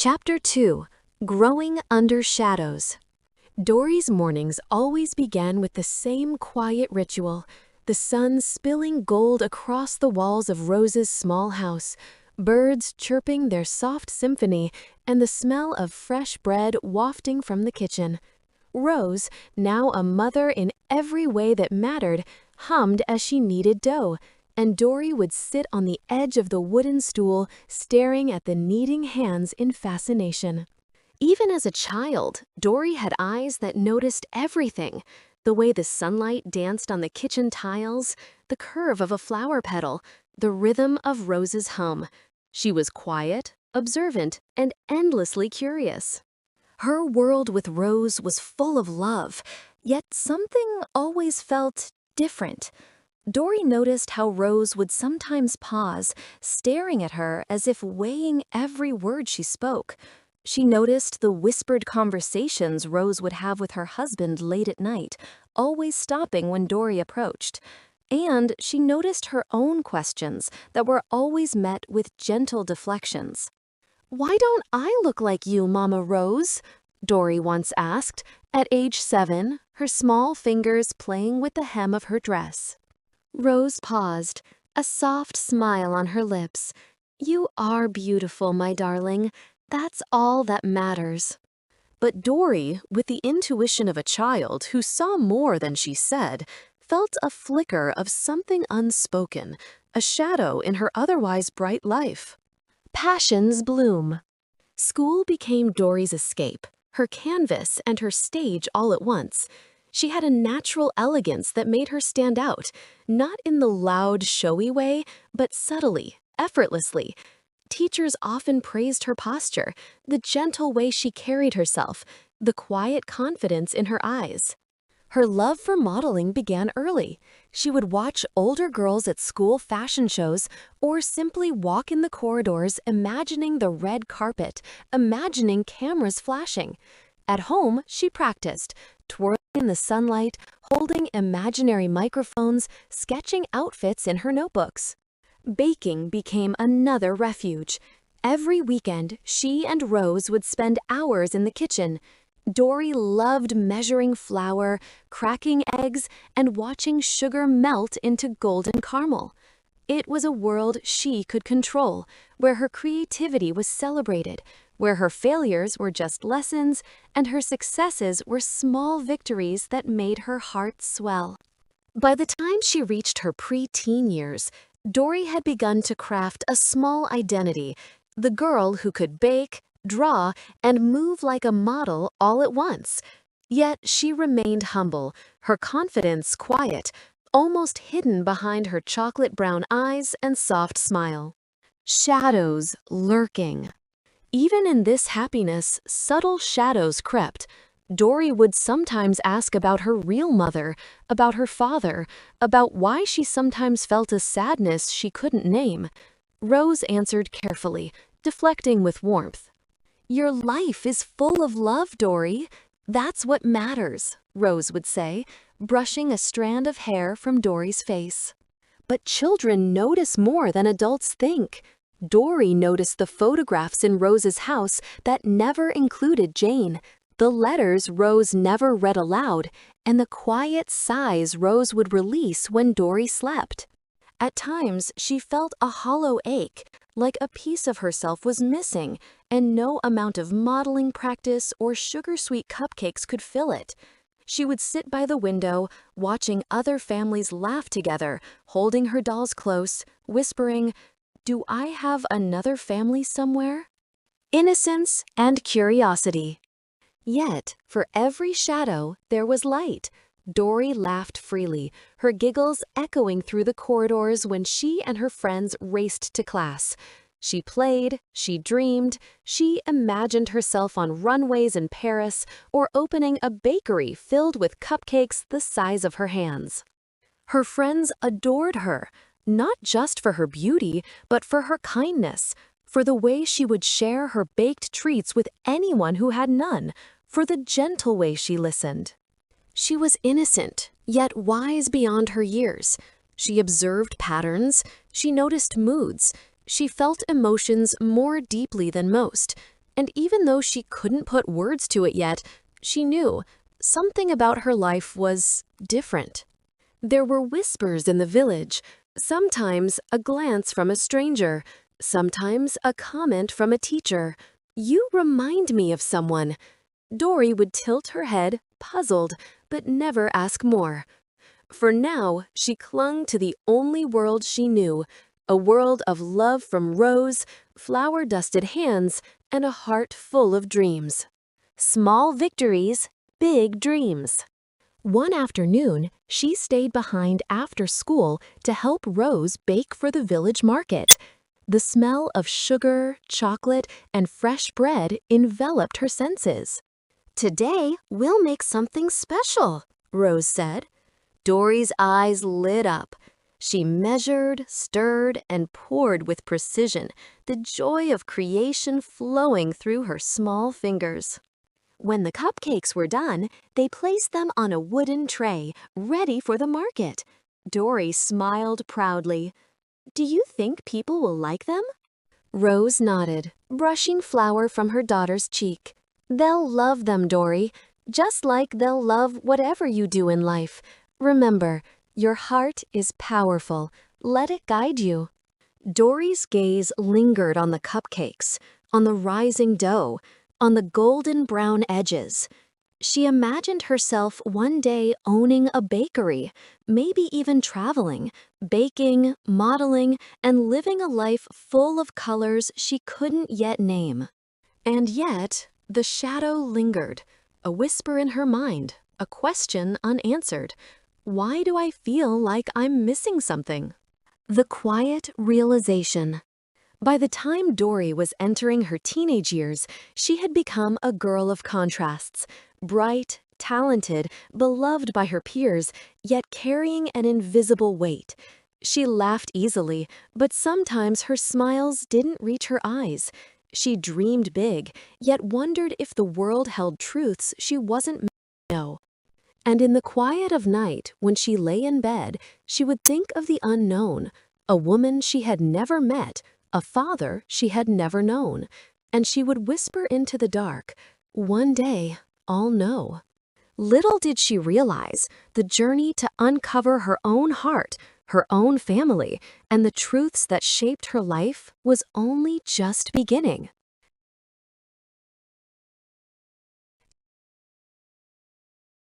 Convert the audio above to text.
Chapter 2. Growing Under Shadows. Dory's mornings always began with the same quiet ritual, the sun spilling gold across the walls of Rose's small house, birds chirping their soft symphony, and the smell of fresh bread wafting from the kitchen. Rose, now a mother in every way that mattered, hummed as she kneaded dough, and Dory would sit on the edge of the wooden stool, staring at the kneading hands in fascination. Even as a child, Dory had eyes that noticed everything: the way the sunlight danced on the kitchen tiles, the curve of a flower petal, the rhythm of Rose's hum. She was quiet, observant, and endlessly curious. Her world with Rose was full of love, yet something always felt different. Dory noticed how Rose would sometimes pause, staring at her as if weighing every word she spoke. She noticed the whispered conversations Rose would have with her husband late at night, always stopping when Dory approached. And she noticed her own questions that were always met with gentle deflections. "Why don't I look like you, Mama Rose?" Dory once asked, at age 7, her small fingers playing with the hem of her dress. Rose paused, a soft smile on her lips. "You are beautiful, my darling. That's all that matters." But Dory, with the intuition of a child who saw more than she said, felt a flicker of something unspoken, a shadow in her otherwise bright life. Passions bloom. School became Dory's escape, her canvas and her stage all at once. She had a natural elegance that made her stand out, not in the loud, showy way, but subtly, effortlessly. Teachers often praised her posture, the gentle way she carried herself, the quiet confidence in her eyes. Her love for modeling began early. She would watch older girls at school fashion shows or simply walk in the corridors imagining the red carpet, imagining cameras flashing. At home, she practiced, twirling in the sunlight, holding imaginary microphones, sketching outfits in her notebooks. Baking became another refuge. Every weekend, she and Rose would spend hours in the kitchen. Dory loved measuring flour, cracking eggs, and watching sugar melt into golden caramel. It was a world she could control, where her creativity was celebrated, where her failures were just lessons and her successes were small victories that made her heart swell. By the time she reached her pre-teen years, Dory had begun to craft a small identity, the girl who could bake, draw, and move like a model all at once. Yet she remained humble, her confidence quiet, almost hidden behind her chocolate brown eyes and soft smile. Shadows lurking. Even in this happiness, subtle shadows crept. Dory would sometimes ask about her real mother, about her father, about why she sometimes felt a sadness she couldn't name. Rose answered carefully, deflecting with warmth. "Your life is full of love, Dory. That's what matters," Rose would say, brushing a strand of hair from Dory's face. But children notice more than adults think. Dory noticed the photographs in Rose's house that never included Jane, the letters Rose never read aloud, and the quiet sighs Rose would release when Dory slept. At times, she felt a hollow ache, like a piece of herself was missing, and no amount of modeling practice or sugar-sweet cupcakes could fill it. She would sit by the window, watching other families laugh together, holding her dolls close, whispering, "Do I have another family somewhere?" Innocence and curiosity. Yet, for every shadow, there was light. Dory laughed freely, her giggles echoing through the corridors when she and her friends raced to class. She played, she dreamed, she imagined herself on runways in Paris or opening a bakery filled with cupcakes the size of her hands. Her friends adored her, not just for her beauty, but for her kindness, for the way she would share her baked treats with anyone who had none, for the gentle way she listened. She was innocent, yet wise beyond her years. She observed patterns, she noticed moods, she felt emotions more deeply than most. And even though she couldn't put words to it yet, she knew something about her life was different. There were whispers in the village, sometimes a glance from a stranger, sometimes a comment from a teacher. "You remind me of someone." Dory would tilt her head, puzzled, but never ask more. For now, she clung to the only world she knew, a world of love from Rose, flower-dusted hands, and a heart full of dreams. Small victories, big dreams. One afternoon, she stayed behind after school to help Rose bake for the village market. The smell of sugar, chocolate, and fresh bread enveloped her senses. "Today, we'll make something special," Rose said. Dory's eyes lit up. She measured, stirred, and poured with precision, the joy of creation flowing through her small fingers. When the cupcakes were done, they placed them on a wooden tray, ready for the market. Dory smiled proudly. "Do you think people will like them?" Rose nodded, brushing flour from her daughter's cheek. "They'll love them, Dory, just like they'll love whatever you do in life. Remember, your heart is powerful. Let it guide you." Dory's gaze lingered on the cupcakes, on the rising dough, on the golden brown edges. She imagined herself one day owning a bakery, maybe even traveling, baking, modeling, and living a life full of colors she couldn't yet name. And yet, the shadow lingered, a whisper in her mind, a question unanswered. Why do I feel like I'm missing something? The quiet realization. By the time Dory was entering her teenage years, she had become a girl of contrasts, bright, talented, beloved by her peers, yet carrying an invisible weight. She laughed easily, but sometimes her smiles didn't reach her eyes. She dreamed big, yet wondered if the world held truths she wasn't meant to know. And in the quiet of night, when she lay in bed, she would think of the unknown, a woman she had never met, a father she had never known, and she would whisper into the dark, "One day, I'll know." Little did she realize, the journey to uncover her own heart, her own family, and the truths that shaped her life was only just beginning.